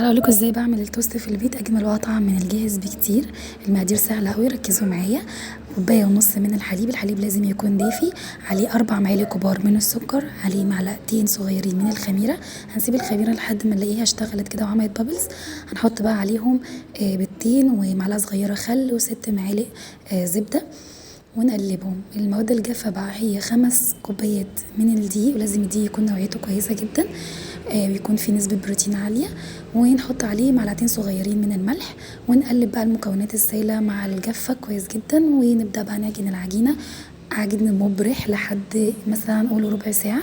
تعالوا اقول لكم ازاي بعمل التوست في البيت اجمل واطعم من الجاهز بكتير. المقادير سهله قوي، ركزوا معايا. كوبايه ونص من الحليب لازم يكون دافي، عليه 4 معالق كبار من السكر، عليه معلقتين صغيرين من الخميره. هنسيب الخميره لحد ما نلاقيها اشتغلت كده وعملت بابلز. هنحط بقى عليهم بيضتين ومعلقه صغيره خل و6 معالق زبده ونقلبهم. المواد الجافة بقى هي 5 كوبايات من الدقيق، ولازم الدقيق يكون نوعيته كويسة جدا ويكون فيه نسبة بروتين عالية، ونحط عليه معلقتين صغيرين من الملح، ونقلب بقى المكونات السائلة مع الجافة كويس جدا، ونبدأ بقى نعجن العجينة عجن مبرح لحد مثلا نقوله ربع ساعة.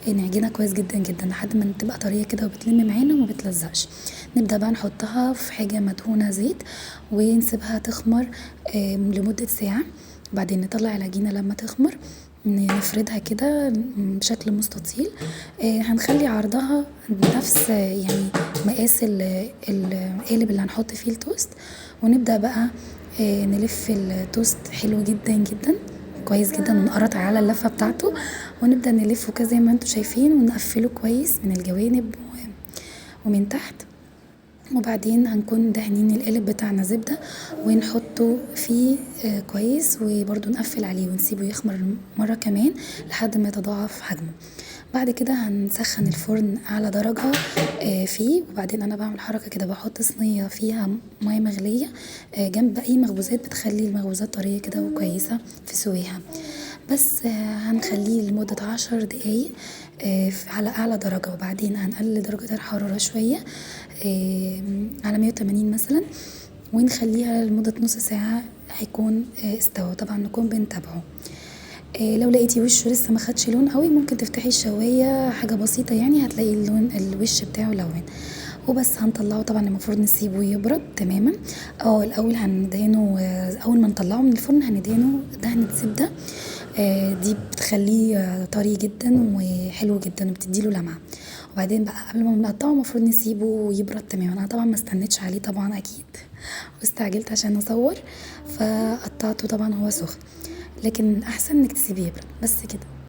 نعجنها كويس جدا جدا لحد ما تبقى طرية كده وبتلم معانا وما بتلزقش. نبدأ بقى نحطها في حاجة مدهونة زيت ونسيبها تخمر لمدة ساعة. بعدين نطلع العجينة لما تخمر، نفردها كده بشكل مستطيل. هنخلي عرضها نفس يعني مقاس القالب اللي هنحط فيه التوست، ونبدأ بقى نلف التوست حلو جدا جدا كويس جدا، ونقرط على اللفة بتاعته، ونبدأ نلفه كده زي ما انتوا شايفين، ونقفله كويس من الجوانب ومن تحت. وبعدين هنكون دهنين القالب بتاعنا زبدة ونحطه فيه كويس، وبرضو نقفل عليه ونسيبه يخمر مرة كمان لحد ما يتضاعف حجمه. بعد كده هنسخن الفرن على درجة فيه. وبعدين انا بعمل حركة كده، بحط صينية فيها مية مغلية جنب اي مخبوزات بتخلي المخبوزات طرية كده وكويسة في سويها. بس هنخليه لمدة 10 دقايق على اعلى درجة، وبعدين هنقلل درجة الحرارة شوية على 180 مثلا، ونخليها لمدة نص ساعة هيكون استوى. طبعا نكون بنتابعه. لو لقيتي وشه لسه ما خدش لون قوي، ممكن تفتحي الشواية حاجة بسيطة، يعني هتلاقي اللون الوش بتاعه لون. وبس هنطلعه. طبعا المفروض نسيبه يبرد تماما. الاول هندهنه اول ما نطلعه من الفرن هندهنه دهنة زبدة. دي بتخليه طري جدا وحلو جدا وبتديله لمعة. وبعدين بقى قبل ما بنقطعه المفروض نسيبه يبرد تماما. انا طبعا ما استنيتش عليه طبعا اكيد واستعجلت عشان اصور، فقطعته طبعا هو سخن، لكن احسن انك تسيبيه يبرد بس كده.